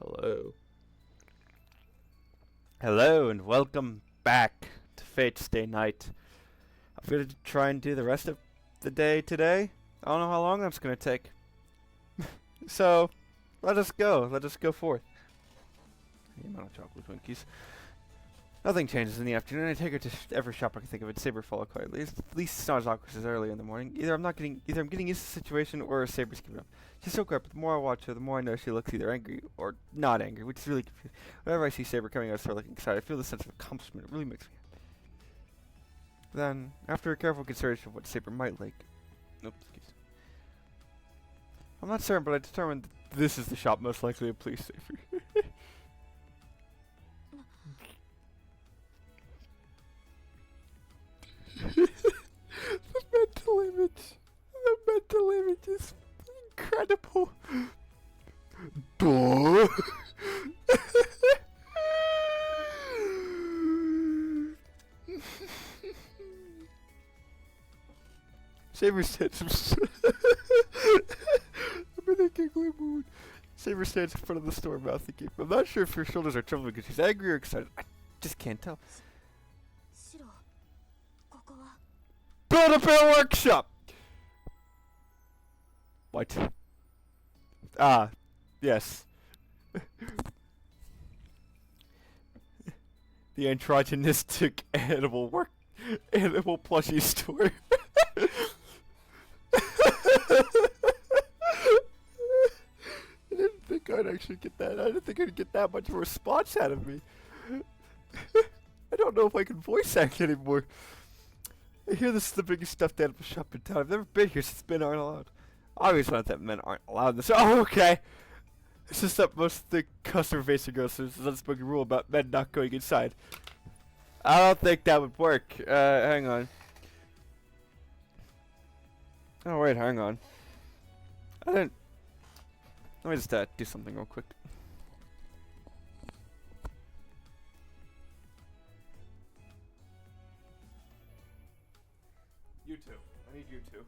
Hello. Hello and welcome back to Fate's Day Night. I'm going to try and do the rest of the day today. I don't know how long that's going to take. So, let us go. Let us go forth. The amount of chocolate Twinkies. Nothing changes in the afternoon. I take her to every shop I can think of. Saber follow quietly. At least it's not as awkward as early in the morning. Either I'm getting used to the situation, or Saber's keeping up. She's so quiet, but the more I watch her, the more I know she looks either angry or not angry, which is really confusing. Whenever I see Saber coming out of the store looking excited, I feel the sense of accomplishment. It really makes me happy. Then, after a careful consideration of what Saber might like, I'm not certain, but I determined that this is the shop most likely to please Saber. The mental image is incredible. Duh. Saber stands. I'm in a giggly mood. Saber stands in front of the store, mouth agape. I'm not sure if her shoulders are trembling because she's angry or excited. I just can't tell. Build a bear workshop! What? Ah, yes. The androgynistic animal plushie store. I didn't think I'd actually get that. I didn't think I'd get that much of a response out of me. I don't know if I can voice act anymore. I hear this is the biggest stuffed animal shop in town. I've never been here since men aren't allowed. I always thought that men aren't allowed in this. Oh, okay. It's just that most of the customer facing girls, there's an unspoken rule about men not going inside. I don't think that would work. Hang on. Oh, wait, hang on. I didn't. Let me just do something real quick. You two. I need you two.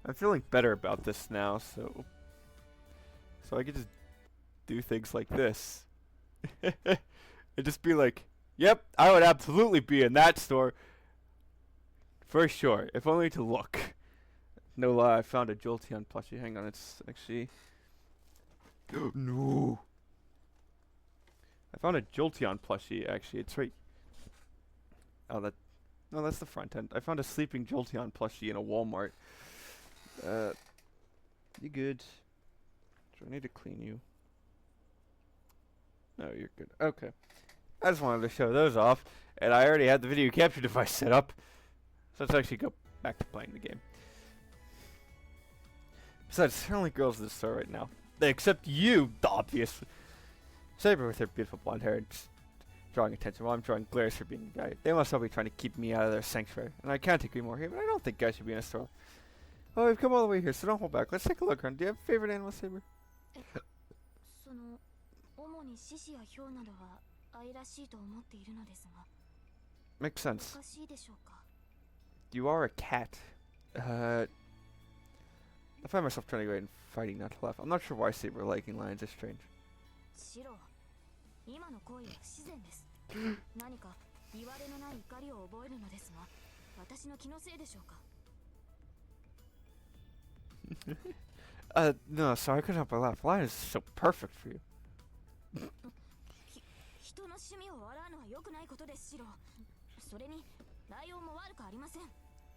I'm feeling better about this now, so I could just do things like this. And just be like, yep, I would absolutely be in that store. For sure, if only to look. No lie, I found a Jolteon plushie. Hang on, it's actually... No! I found a Jolteon plushie, actually. It's right... Oh, no, that's the front end. I found a sleeping Jolteon plushie in a Walmart. You good? Do I need to clean you? No, you're good. Okay. I just wanted to show those off, and I already had the video capture device set up. So let's actually go back to playing the game. Besides, there are only girls in the store right now. Except you, obviously. Saber with her beautiful blonde hair and just drawing attention while I'm drawing glares for being a guy. They must all be trying to keep me out of their sanctuary. And I can't agree more here, but I don't think guys should be in a store. Well, we've come all the way here, so don't hold back. Let's take a look around. Do you have a favorite animal, Saber? Makes sense. You are a cat. I find myself turning away and fighting not to laugh. I'm not sure why Saber liking lions is strange. No, sorry, I couldn't help but laugh. Lion is so perfect for you.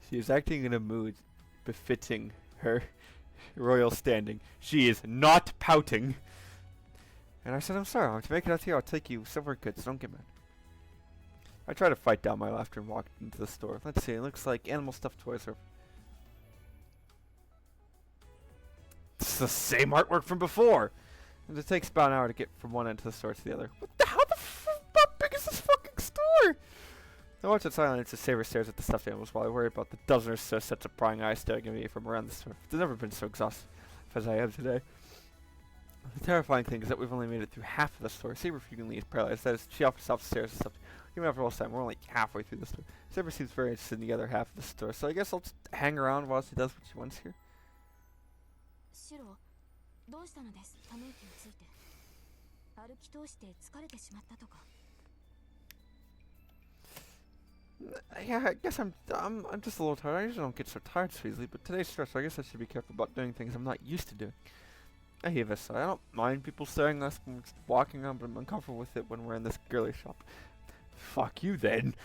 She is acting in a mood befitting her royal standing. She is not pouting. And I said, I'm sorry, to make it out here, I'll take you somewhere good, so don't get mad. I try to fight down my laughter and walk into the store. Let's see, it looks like animal stuffed toys are... It's the same artwork from before! And it takes about an hour to get from one end to the store to the other. What the hell? How big is this fucking store? I watch it silently as Saber stares at the stuffed animals while I worry about the dozen or so sets of prying eyes staring at me from around the store. I've never been so exhausted as I am today. The terrifying thing is that we've only made it through half of the store. Saber frequently is paralyzed. That is, she often stops the stairs and stuff. Even after all this time, we're only halfway through the store. Saber seems very interested in the other half of the store, so I guess I'll just hang around while she does what she wants here. シロ、どうしたのです。ため息をついて。歩き通して疲れてしまったとか。Yeah, I guess I'm just a little tired. I usually don't get so tired so easily, but today's stressful. I guess I should be careful about doing things I'm not used to doing. I hate this. I don't mind people staring at us when we're just walking around, but I'm uncomfortable with it when we're in this girly shop. Fuck you then.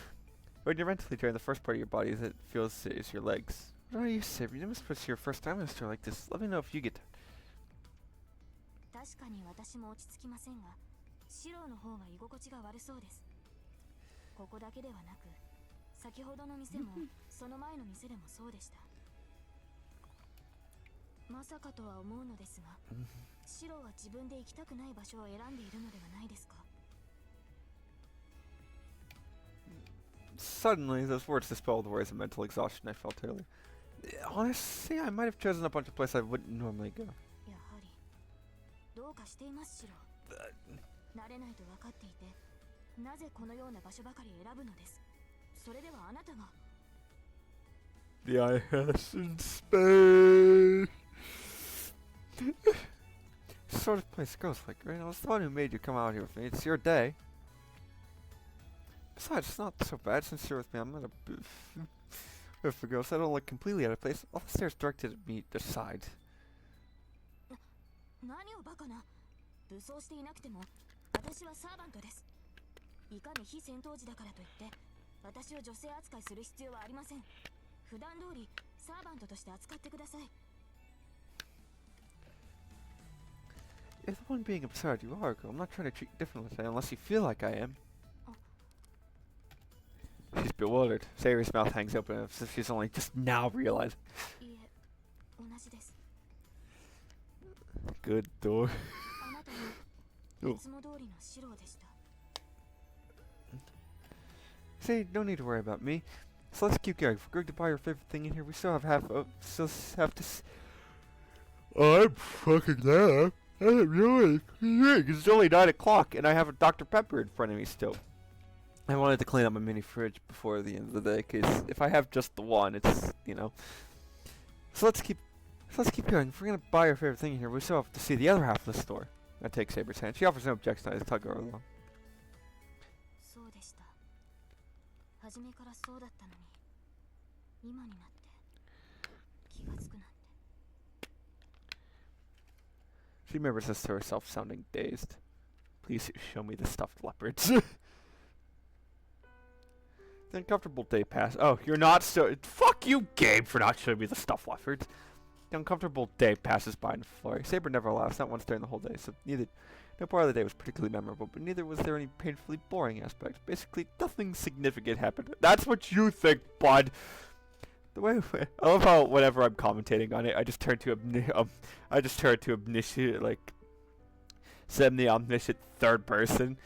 When you're mentally drained, the first part of your body that feels is your legs. What are you, Saber? You must be your first time in a store like this. Let me know if you get tired. 確かに私も落ち着きませんが、シロの方が居心地が悪そうです。ここだけではなく、先ほどの店もその前の店でもそうでした。まさかとは思うのですが、シロは自分で行きたくない場所を選んでいるのではないですか。Suddenly, those words dispel the worries of mental exhaustion I felt earlier. Honestly, I might have chosen a bunch of places I wouldn't normally go. やはりどうかしていますシロ。慣れないと分かっていて、なぜこのような場所ばかり選ぶのです。それではあなたが。The IS in space. Sort of place goes like, right? I was the one who made you come out here with me. It's your day. Besides, it's not so bad since you're with me. I'm not a if it goes, I don't look completely out of place. All the stairs directed at me the side. 何をバカな。武装していなくても私はサーバントです。いかに非戦闘時だからといって私を女性扱いする必要はありません。普段通りサーバントとして扱ってください。You're the one being absurd, you are, girl. I'm not trying to treat you differently today unless you feel like I am. She's bewildered. Sayori's mouth hangs open as if she's only just now realizing. いえ、同じです。 Good door. あなたはいつも通りのシロでした。 Say, no need to worry about me. So let's keep going. If we're going to buy your favorite thing in here, we still have still have to. I'm fucking there. I'm really. It's only 9 o'clock, and I have a Dr. Pepper in front of me still. I wanted to clean up my mini fridge before the end of the day, because if I have just the one, it's, you know. So let's keep going. If we're gonna buy our favorite thing in here, we still have to see the other half of the store. I take Saber's hand. She offers no objection. I just tug her along. そうでした。初めからそうだったのに、今になって気がつくなんて。 She remembers this to herself, sounding dazed. Please show me the stuffed leopards. The uncomfortable day passed. Oh, you're not so. Fuck you, Gabe, for not showing me the stuffed leopards. The uncomfortable day passes by in a flurry. Saber never laughs, not once during the whole day, so no part of the day was particularly memorable, but neither was there any painfully boring aspects. Basically, nothing significant happened. That's what you think, bud. The way I love how whenever I'm commentating on it, I just turn to omniscient, like, semi-omniscient third person,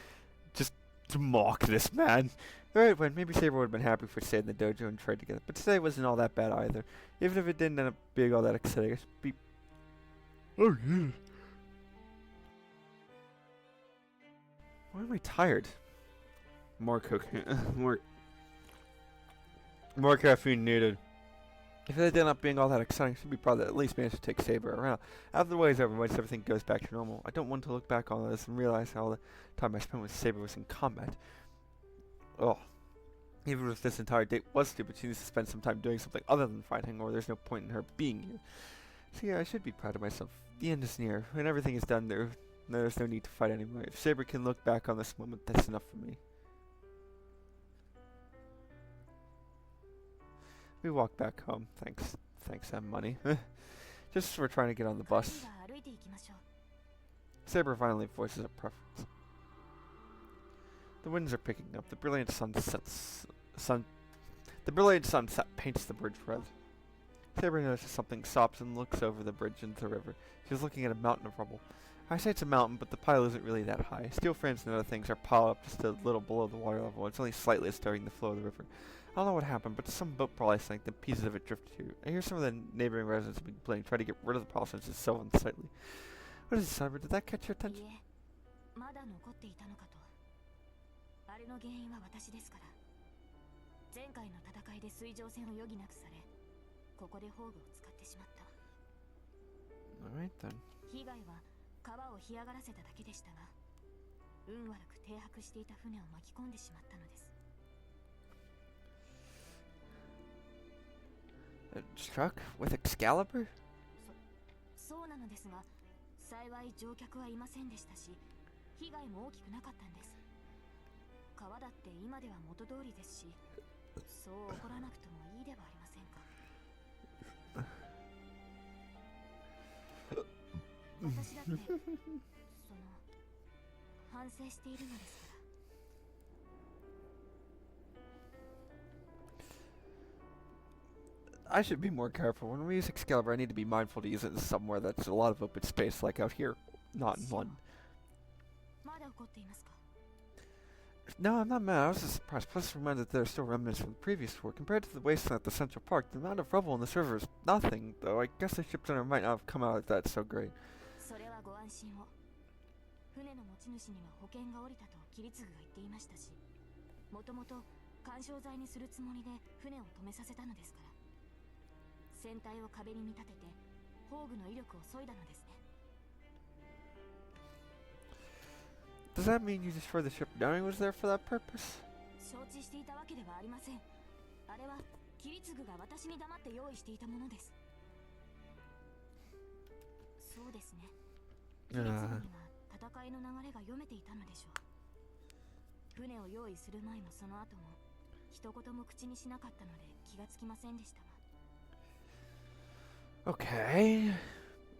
just to mock this man. Right when maybe Saber would have been happy if we stayed in the dojo and tried together, but today wasn't all that bad either. Even if it didn't end up being all that exciting, I should be. Oh yeah. Why am I tired? More cooking, more caffeine needed. If it ended up being all that exciting, I should be proud that at least managed to take Saber around. After the way is over, once everything goes back to normal, I don't want to look back on this and realize how the time I spent with Saber was in combat. Oh, even if this entire date was stupid, she needs to spend some time doing something other than fighting, or there's no point in her being here. So yeah, I should be proud of myself. The end is near. When everything is done, there's no need to fight anymore. If Saber can look back on this moment, that's enough for me. We walk back home. Thanks, money. Just as we're trying to get on the bus. Saber finally voices a preference. The winds are picking up. The brilliant sunset paints the bridge red. Saber notices something, stops, and looks over the bridge into the river. She's looking at a mountain of rubble. I say it's a mountain, but the pile isn't really that high. Steel frames and other things are piled up just a little below the water level. It's only slightly disturbing the flow of the river. I don't know what happened, but some boat probably sank, then pieces of it drifted here. I hear some of the neighboring residents complaining, trying to get rid of the pile since it's so unsightly. What is it, Saber? Did that catch your attention? まだ残っていたのかと。あれの原因は私ですから。前回の戦いで水上戦を余儀なくされ、ここで宝具を使ってしまった。Alright then. 被害は川を干上がらせただけでしたが、運悪く停泊していた船を巻き込んでしまったのです。 A truck with Excalibur? そうなのですが、幸い乗客はいませんでしたし、被害も大きくなかったんです。川だって今では元通りですし、そう怒らなくてもいいではありませんか。私だって反省しているのですから。 I should be more careful. When we use Excalibur, I need to be mindful to use it somewhere that's a lot of open space, like out here, not in one. まだ怒っていますか。 No, I'm not mad. I was just surprised. Plus, reminded that there are still remnants from the previous war. Compared to the wasteland at the Central Park, the amount of rubble in this river is nothing, though I guess the ship owner might not have come out of that so great. それはご安心を。船の持ち主には保険が下りたと桐次が言っていましたし、もともと緩衝材にするつもりで船を止めさせたのですから。船体を壁に見立てて砲具の威力を削いだのですね。 Does that mean you destroyed the ship knowing it was there for that purpose? 承知していたわけではありません。あれは桐次が私に黙って用意していたものです。そうですね。桐次には戦いの流れが読めていたのでしょう。船を用意する前もその後も一言も口にしなかったので気がつきませんでしたが。 Okay.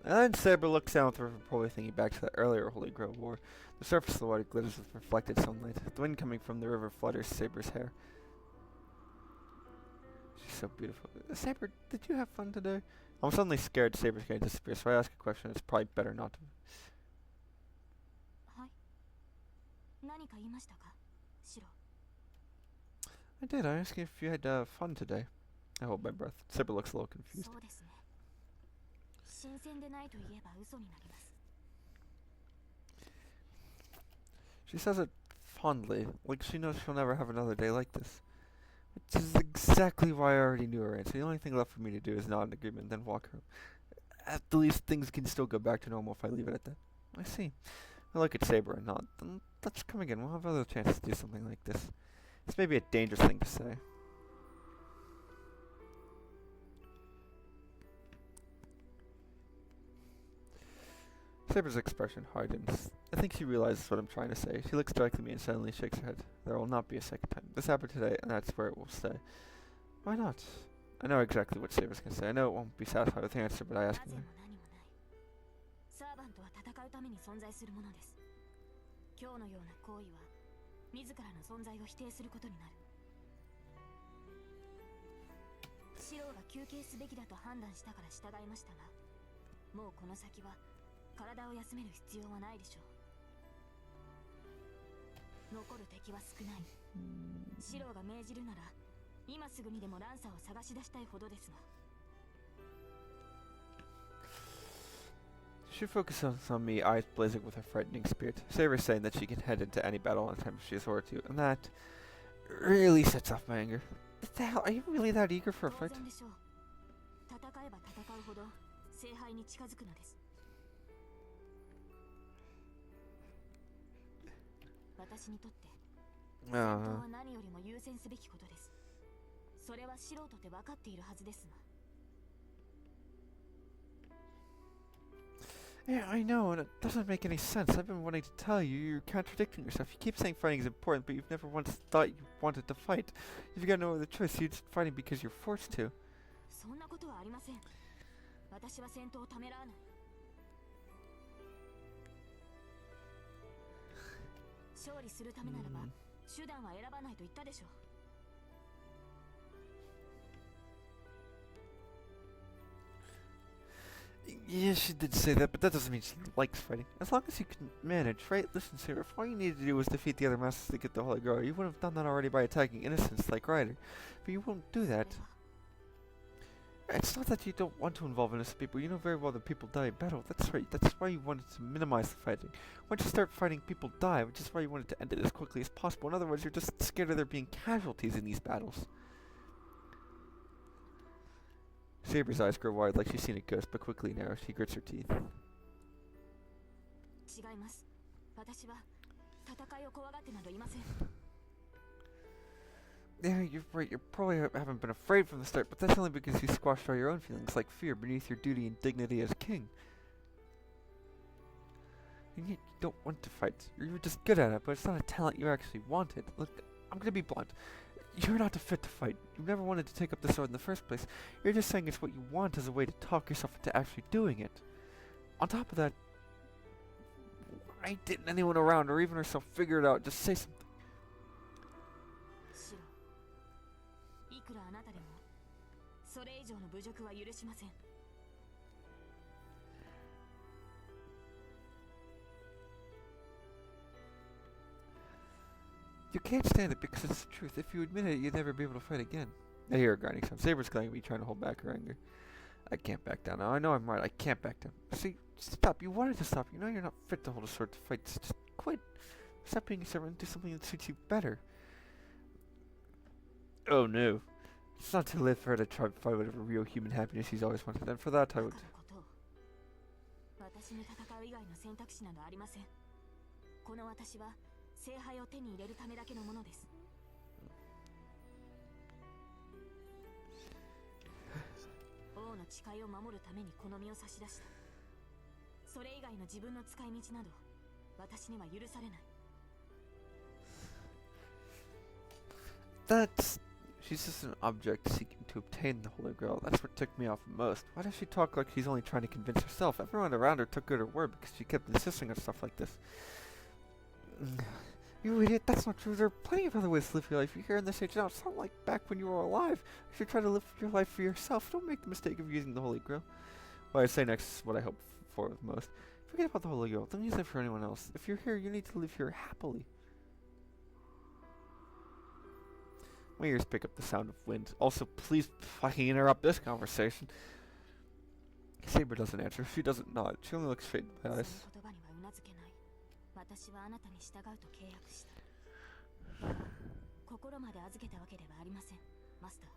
And Saber looks down at the river, probably thinking back to that earlier Holy Grail war. The surface of the water glitters with reflected sunlight. The wind coming from the river flutters Saber's hair. She's so beautiful. Saber, did you have fun today? I'm suddenly scared Saber's going to disappear, so I ask a question it's probably better not to. はい。何か言いましたか、シロ。 I did. I asked you if you had fun today. I hold my breath. Saber looks a little confused. そうですね。新鮮でないと言えば嘘になります。 She says it fondly, like she knows she'll never have another day like this. Which is exactly why I already knew her answer. The only thing left for me to do is nod in agreement, then walk her. At the least, things can still go back to normal if I leave it at that. I see. I look at Saber and nod. Then let's come again. We'll have other chances to do something like this. This may be a dangerous thing to say. Saber's expression hardens. I think she realizes what I'm trying to say. She looks directly at me and suddenly shakes her head. There will not be a second time. This happened today, and that's where it will stay. Why not? I know exactly what Saber's gonna say. I know it won't be satisfied with the answer, but I ask her. サーバントは戦うために存在するものです。今日のような行為は自らの存在を否定することになる。シローが休憩すべきだと判断したから従いましたが、もうこの先は体を休める必要はないでしょう。残る敵は少ない。シローが命じるなら今すぐにでもランサーを探し出したいほどですが。 She focuses on me, eyes blazing with a frightening spirit. Saber's saying that she can head into any battle anytime if she has order to, and that really sets off my anger. What the hell? Are you really that eager for a fight? 戦えば戦うほど聖杯に近づくのです。私にとって戦闘は何よりも優先すべきことです。それは素人って分かっているはずですが。 Yeah, I know, and it doesn't make any sense. I've been wanting to tell you. You're contradicting yourself. You keep saying fighting is important, but you've never once thought you wanted to fight. You've got no other choice. You're just fighting because you're forced to. そんなことはありません。私は戦闘をためらわない。勝利するためならば、手段は選ばないと言ったでしょう。 Yeah, she did say that, but that doesn't mean she likes fighting. As long as you can manage, right? Listen, Sarah, if all you needed to do was defeat the other masters to get the Holy Grail, you would have done that already by attacking innocents like Ryder. But you won't do that. It's not that you don't want to involve innocent people. You know very well that people die in battle. That's right. That's why you wanted to minimize the fighting. Once you start fighting, people die, which is why you wanted to end it as quickly as possible. In other words, you're just scared of there being casualties in these battles. Saber's eyes grow wide like she's seen a ghost, but quickly narrow. She grits her teeth. 違います。私は戦いを怖がってなどいません。 Yeah, you're right. You probably haven't been afraid from the start, but that's only because you squashed all your own feelings, like fear, beneath your duty and dignity as king. And yet you don't want to fight. You're just good at it, but it's not a talent you actually wanted. Look, I'm gonna be blunt. You're not fit to fight. You never wanted to take up the sword in the first place. You're just saying it's what you want as a way to talk yourself into actually doing it. On top of that, why didn't anyone around or even herself figure it out? Just say something. シロ、いくらあなたでもそれ以上の侮辱は許しません。 You can't stand it because it's the truth. If you admit it, you'd never be able to fight again. I hear her grinding sound. Saber's glaring at me, trying to hold back her anger. I can't back down now. I know I'm right. I can't back down. See, stop. You wanted to stop. You know you're not fit to hold a sword to fight. Just quit. Stop being a servant and do something that suits you better. Oh no. It's not too late for her to try to find whatever real human happiness she's always wanted. And for that, I would... 私に戦う以外の選択肢などありません。この私は聖杯を手に入れるためだけのものです。王の誓いを守るためにこの身を差し出した。それ以外の自分の使い道など私には許されない。 That's... She's just an object seeking to obtain the Holy Grail. That's what ticked me off most. Why does she talk like she's only trying to convince herself? Everyone around her took her at her word because she kept insisting on stuff like this. You idiot, that's not true. There are plenty of other ways to live your life. You're here in this age now. It's not like back when you were alive. You should try to live your life for yourself. Don't make the mistake of using the Holy Grail. What I say next is what I hope for the most. Forget about the Holy Grail. Don't use it for anyone else. If you're here, you need to live here happily. My ears pick up the sound of wind. Also, please fucking interrupt this conversation. Saber doesn't answer. She doesn't nod. She only looks straight in my eyes. 私はあなたに従うと契約した。心まで預けたわけではありません、マスタ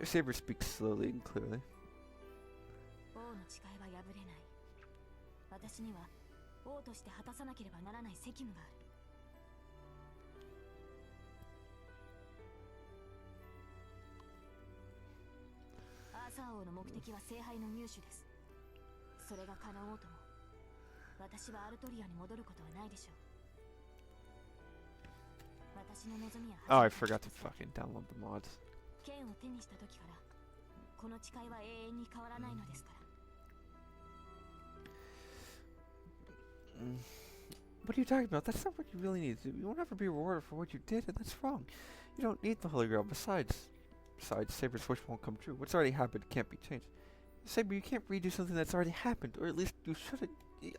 ー。 Saber speaks slowly and clearly. 王の誓いは破れない。私には王として果たさなければならない責務がある。アーサー王の目的は聖杯の入手です。それが叶おうとも、私はアルトリアに戻ることはないでしょう。私の望みは Oh, I forgot to fucking download the mods. 剣を手にした時から、この誓いは永遠に変わらないのですから。What are you talking about? That's not what you really need to do. You won't ever be rewarded for what you did, and that's wrong. You don't need the Holy Grail. Besides, Saber's wish won't come true. What's already happened can't be changed. Saber, you can't redo something that's already happened, or at least you shouldn't.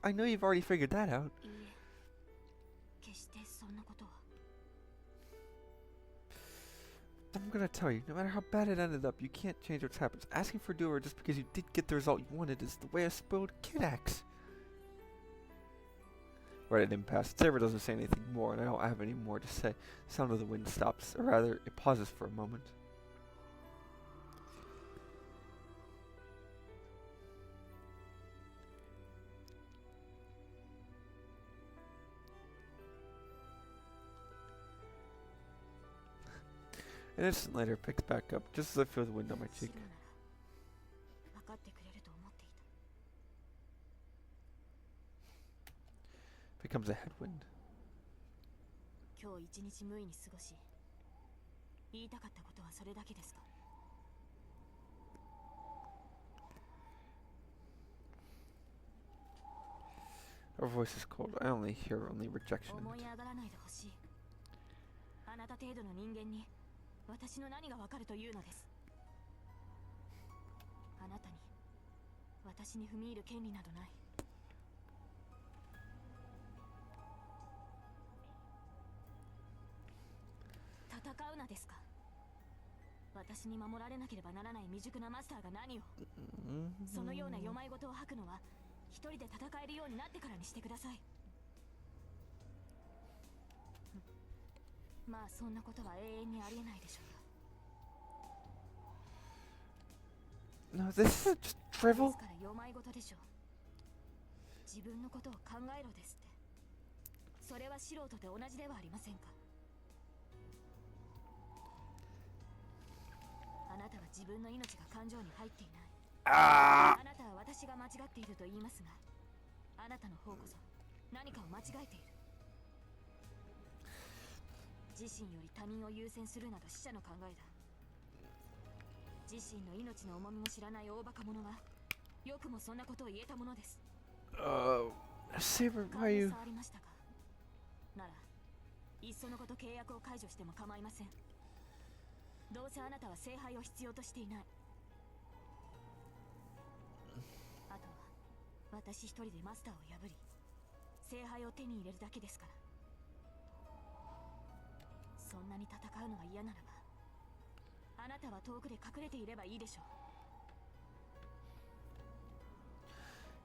I know you've already figured that out. いいえ、決してそんなことは。 I'm gonna tell you, no matter how bad it ended up, you can't change what's happened. Asking for a do-over just because you did get the result you wanted is the way a spoiled kid acts. Right at impasse. Saber doesn't say anything more, and I don't have any more to say. The sound of the wind stops, or rather, it pauses for a moment. An instant later, it picks back up, just as I feel the wind on my cheek. 分かってくれると思っていた。 Becomes a headwind. 今日一日無意に過ごし、言いたかったことはそれだけですか。 Her voice is cold. I only hear rejection. 思い上がらないでほしい。あなた程度の人間に私の何がわかるというのです。あなたに私に踏み入る権利などない。戦うなですか。私に守られなければならない未熟なマスターが何を。そのような世まい事を吐くのは一人で戦えるようになってからにしてください。まあそんなことは永遠にありえないでしょうよ。 No, this isn't just で drivel. すから世まい事でしょう。自分のことを考えろですって。それは素人で同じではありませんか。あなたは自分の命が感情に入っていない。Ah! あなたは私が間違っていると言いますが、あなたの方こそ何かを間違えている。自身より他人を優先するなど死者の考えだ。自身の命の重みも知らない大バカ者がよくもそんなことを言えたものです。Saber, 勘 why に you... 触りましたか。ならいっそのこと契約を解除しても構いません。どうせあなたは聖杯を必要としていない。あとは私一人でマスターを破り聖杯を手に入れるだけですから。そんなに戦うのが嫌ならばあなたは遠くで隠れていればいいでしょ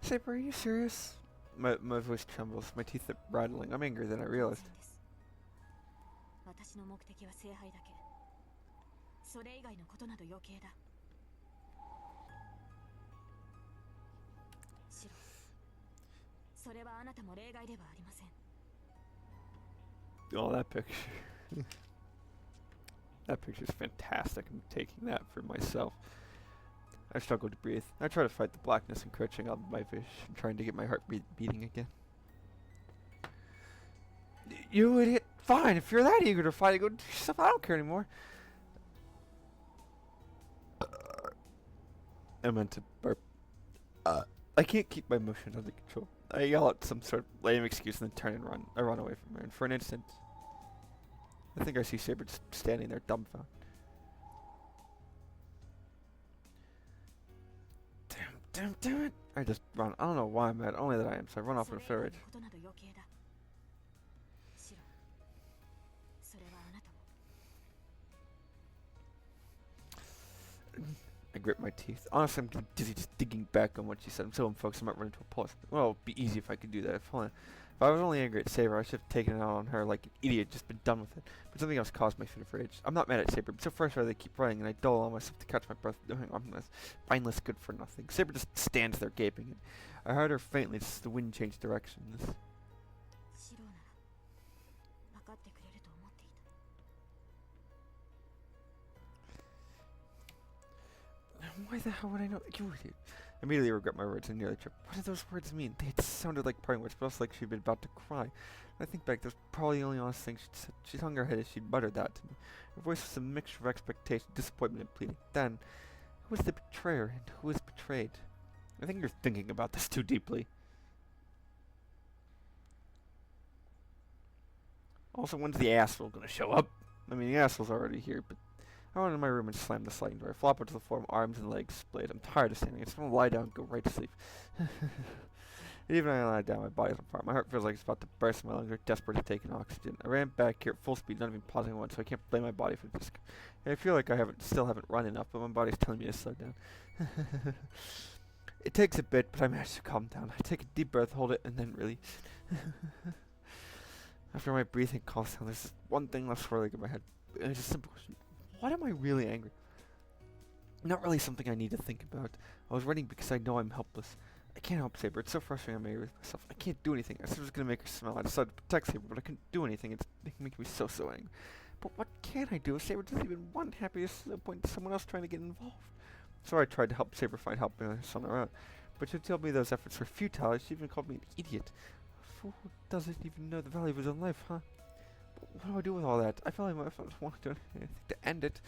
う。 Saber, are you serious? My voice trembles, my teeth are rattling. I'm angrier than I 当 realized. 然です。私の目的は聖杯だけ。それ以外のことなど余計だ。シロ、それはあなたも例外ではありません。 Oh, that picture. That picture's fantastic. I'm taking that for myself. I struggle to breathe. I try to fight the blackness encroaching on my vision, trying to get my heart beating again. You idiot! Fine, if you're that eager to fight, go do yourself. I don't care anymore. I meant to burp. I can't keep my emotions under control. I yell out some sort of lame excuse and then turn and run. I run away from her, and for an instant, I think I see Saber just standing there dumbfounded. Damn it! I just run. I don't know why I'm mad, only that I am, so I run off in a fit of rage. それ以外のことなど余計だ。シロ、それはあなたも。 I grip my teeth. Honestly, I'm getting dizzy just digging back on what she said. I'm so unfocused, I might run into a pulse. Well, it'd be easy if I could do that. If I was only angry at Saber, I should have taken it out on her like an idiot, just been done with it. But something else caused my fit of rage. I'm not mad at Saber, but so frustrated they keep running, and I dull on myself to catch my breath, doing this mindless good for nothing. Saber just stands there gaping, and I heard her faintly as the wind changed directions. シロなら分かってくれると思っていた。 Why the hell would I know? You idiot. I immediately regret my words and nearly tripped. What did those words mean? They had sounded like parting words, but also like she'd been about to cry. When I think back, that was probably the only honest thing she'd said. She hung her head as she'd muttered that to me. Her voice was a mixture of expectation, disappointment, and pleading. Then, who was the betrayer and who was betrayed? I think you're thinking about this too deeply. Also, when's the asshole gonna show up? I mean, the asshole's already here, but I went in my room and slammed the sliding door. I flop onto the floor, my arms and legs splayed. I'm tired of standing. I just want to lie down and go right to sleep. Even when I lie down, my body's on fire. My heart feels like it's about to burst. My lungs are desperate to take in oxygen. I ran back here at full speed, not even pausing once, so I can't blame my body for this. I feel like I still haven't run enough, but my body's telling me to slow down. It takes a bit, but I manage to calm down. I take a deep breath, hold it, and then release. After my breathing calms down, there's just one thing left swirling in my head. And it's a simple question. What am I really angry? Not really something I need to think about. I was writing because I know I'm helpless. I can't help Saber. It's so frustrating I'm angry with myself. I can't do anything. I said I was going to make her smile. I decided to protect Saber, but I couldn't do anything. It's making me so angry. But what can I do if Saber doesn't even want happiness to the point of someone else trying to get involved? So I tried to help Saber find help on her own. But she told me those efforts were futile. She even called me an idiot. A fool who doesn't even know the value of his own life, huh? What do I do with all that? I felt like I don't want to do anything to end it.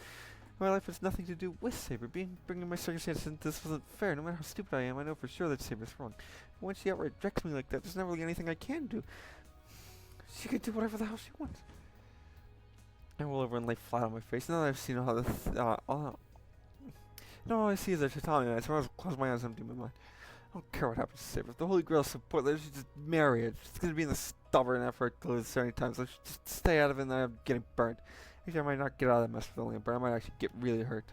My life has nothing to do with Saber. Bringing my circumstances into this wasn't fair. No matter how stupid I am, I know for sure that Saber's wrong. But when she outright rejects me like that, there's never really anything I can do. She can do whatever the hell she wants. I roll over and lay flat on my face. Now that I've seen all this, all I see is a tatami knife, so I close my eyes and empty my mind. I don't care what happens to Saber. If the Holy Grail support, let's just marry it. It's going to be in the stubborn effort to lose so many times. Let's just stay out of it and then I'm getting burned. Actually, I might not get out of that mess with only a burn. I might actually get really hurt.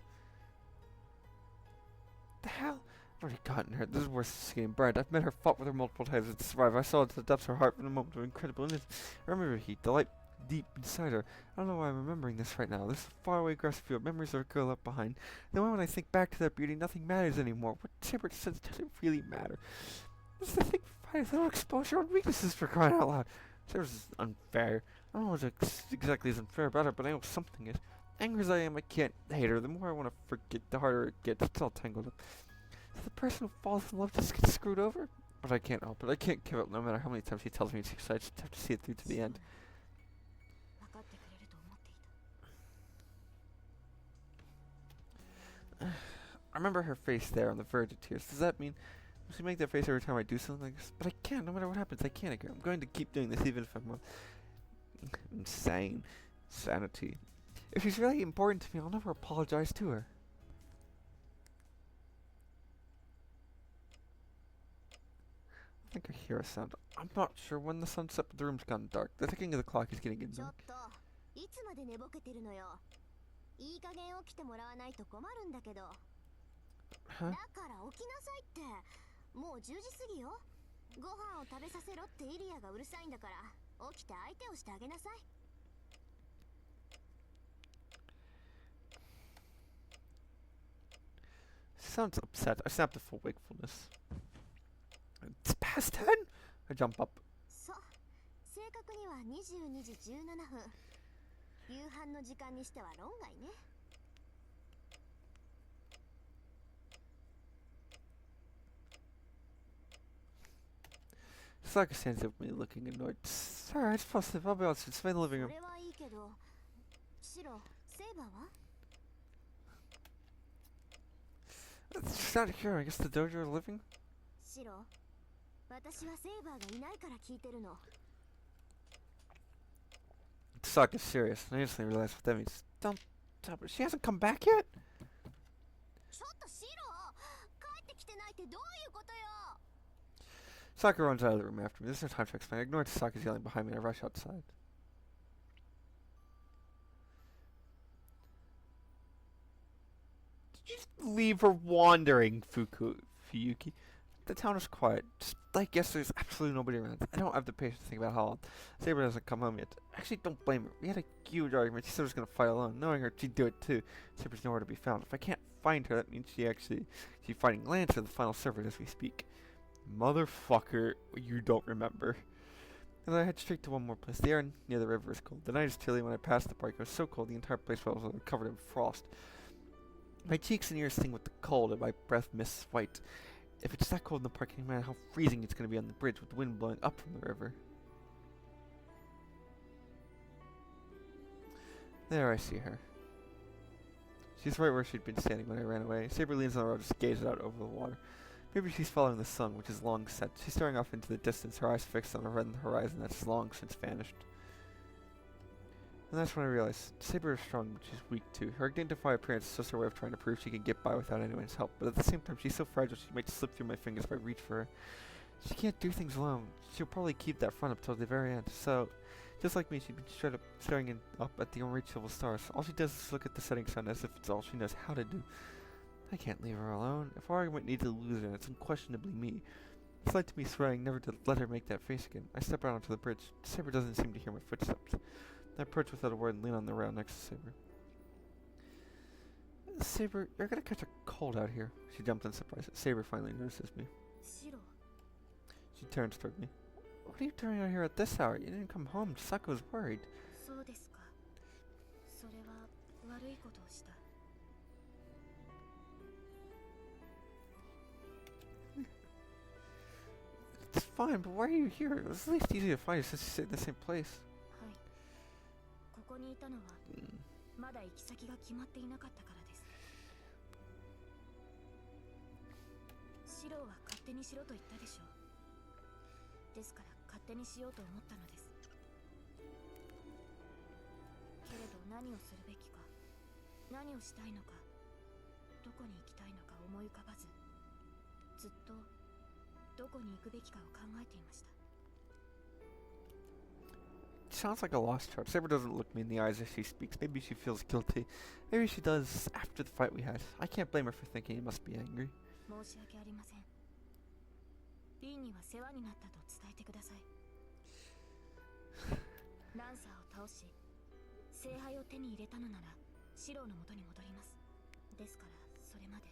The hell? I've already gotten hurt. This is worse than getting burned. I've met her, fought with her multiple times and survived. I saw it to the depths of her heart in a moment of incredible innocence. I remember her heat, the light deep inside her. I don't know why I'm remembering this right now. This faraway grass field, memories of a girl left behind. Then when I think back to that beauty, nothing matters anymore. What Saber says doesn't really matter. It's the thing fighting little exposure on weaknesses for crying out loud. Saber's is unfair. I don't know what exactly is unfair about her, but I know something is. Angry as I am, I can't hate her. The more I want to forget, the harder it gets. It's all tangled up. So the person who falls in love just gets screwed over? But I can't help it. I can't give up no matter how many times she tells me to, so I just have to see it through to the end. 分かってくれると思っていた。 I remember her face there on the verge of tears. Does that mean will she make that face every time I do something like this? But I can't. No matter what happens, I can't agree. I'm going to keep doing this even if I'm insane. Sanity. If she's really important to me, I'll never apologize to her. I think I hear a sound. I'm not sure when the sun's up, but the room's gone dark. The ticking of the clock is getting dark. ちょっと、いつまで寝ぼけてるのよ。いい加減起きてもらわないと困るんだけど。Huh? だから起きなさいって。もう10時過ぎよ。ご飯を食べさせろってイリアがうるさいんだから、起きて相手をしてあげなさい。 Sounds upset. I snapped to full wakefulness. It's past 10? I jump up. そう。正確には22時17分。夕飯の時間にしては論外ね。 Saka stands up me looking annoyed. Sorry, I just fell asleep. I'll be honest. It's in the living そ room. れはいいけど、シロ、セイバーは？ She's not here. I guess the dojo are living? シロ、私はセイバーがいないから聞いてるの。 Saka's serious. I instantly realized what that means. Don't tell her. She hasn't come back yet? ちょっとシロ、帰ってきてないってどういうことよ。 Saka runs out of the room after me. There's no time to explain. I ignore Saka's yelling behind me and I rush outside. Did you just leave her wandering, Fuyuki? The town is quiet. Just like yesterday, there's absolutely nobody around. I don't have the patience to think about how long. Saber hasn't come home yet. Actually, don't blame her. We had a huge argument. She said she was going to fight alone. Knowing her, she'd do it too. Saber's nowhere to be found. If I can't find her, that means she's fighting Lancer, the final servant, as we speak. Motherfucker, you don't remember. And I head straight to one more place. The air near the river is cold. The night is chilly. When I passed the park, it was so cold the entire place was covered in frost. My cheeks and ears sting with the cold, and my breath mists white. If it's that cold in the park, can you imagine how freezing it's going to be on the bridge with the wind blowing up from the river? There I see her. She's right where she'd been standing when I ran away. Saber leans on the road, just gazes out over the water. Maybe she's following the sun, which is long set. She's staring off into the distance, her eyes fixed on a red horizon that's long since vanished. And that's when I realized Saber is strong, but she's weak too. Her dignified appearance is just her way of trying to prove she can get by without anyone's help. But at the same time, she's so fragile she might slip through my fingers if I reach for her. She can't do things alone. She'll probably keep that front up till the very end. So, just like me, she'd been straight up staring up at the unreachable stars. All she does is look at the setting sun as if it's all she knows how to do. I can't leave her alone. If our argument needs a loser, it's unquestionably me. It's like to me swearing never to let her make that face again. I step out onto the bridge. Saber doesn't seem to hear my footsteps. I perch without a word and lean on the rail next to Saber. Saber, you're gonna catch a cold out here. She jumped in surprise. Saber finally notices me. シロ、 She turns toward me. What are you doing out here at this hour? You didn't come home. Saka was worried. そうですか。それは悪いことをした。 It's fine, but why are you here? It was at least easy to find you since you sit in the same place. はい。ここにいたのはまだ行き先が決まっていなかったからです。シロは勝手にしろと言ったでしょう。ですから勝手にしようと思ったのです。けれど何をするべきか、何をしたいのか、どこに行きたいのか思い浮かばず、ずっとどこに行くべきかを考えていました。 Sounds like a lost child. Saber doesn't look me in the eyes as she speaks. Maybe she feels guilty. Maybe she does after the fight we had. I can't blame her for thinking he must be angry. 申し訳ありません。リンには世話になったと伝えてください。ランサーを倒し聖杯を手に入れたのなら四郎の元に戻ります。ですからそれまで。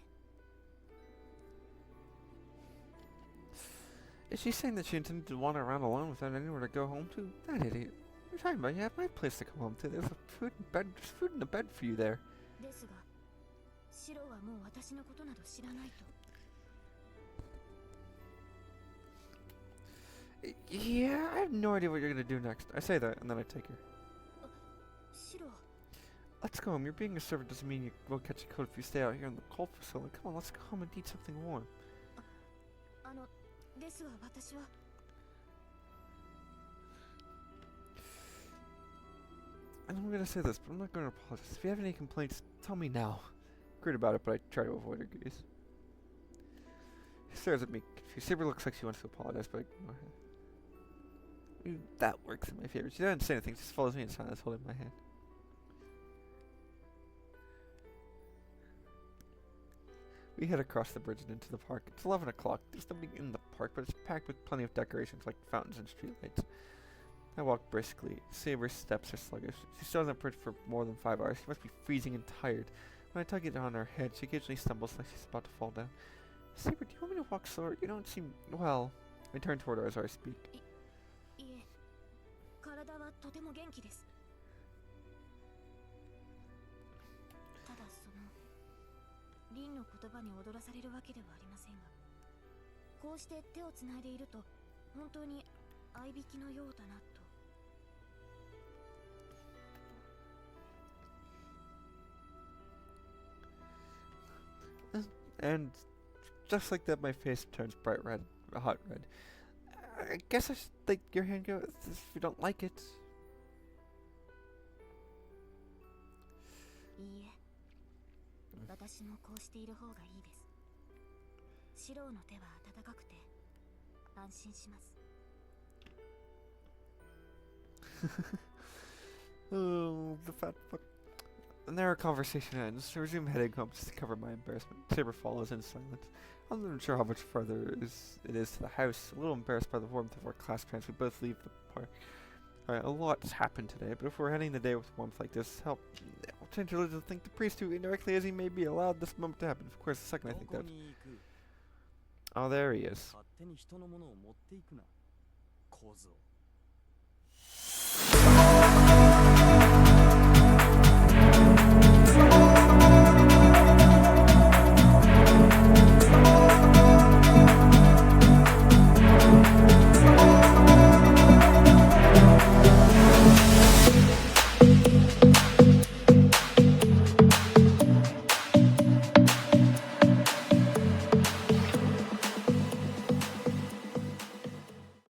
Is she saying that she intended to wander around alone without anywhere to go home to? That idiot. What are you talking about? You have my place to come home to. There's there's food in the bed for you there. ですが四郎はもう私のことなど知らないと。 Yeah, I have no idea what you're gonna do next. I say that, and then I take her. 四郎、 Let's go home. You're being a servant doesn't mean you won't catch a cold if you stay out here in the cold for so long. Come on, let's go home and eat something warm. ですが私は。 And I'm gonna say this, but I'm not gonna apologize. If you have any complaints, tell me now. Great about it, but I try to avoid her gaze. She stares at me confused. Saber looks like she wants to apologize, but I ignore her. That works in my favor. She doesn't say anything, she just follows me in silence, holding my hand. We head across the bridge and into the park. It's 11 o'clock. There's nobody in the park, but it's packed with plenty of decorations like fountains and streetlights. I walk briskly. Saber's steps are sluggish. She still hasn't prayed for more than 5 hours. She must be freezing and tired. When I tug it on her head, she occasionally stumbles like she's about to fall down. Saber, do you want me to walk slower? You don't seem well. I turn toward her as I speak. いえ、体はとても元気です。ただその凛の言葉に踊らされるわけではありませんが、こうして手をつないでいると本当に合いびきのようだなと。 And just like that, my face turns bright red, hot red. I guess I should let your hand go if you don't like it. いいえ、私もこうしている方がいいです。四郎の手は温かくて安心します。 Oh, the fat fuck. And there our conversation ends. I resume heading home just to cover my embarrassment. Saber follows in silence. I'm not sure how much farther it is to the house. A little embarrassed by the warmth of our clasp hands, we both leave the park. Alright, a lot's happened today, but if we're ending the day with warmth like this, I'll change religion to think the priest, who indirectly as he may be, allowed this moment to happen. Of course, the second I think that. Oh, there he is. 勝手に人のものを持っていくな、小僧。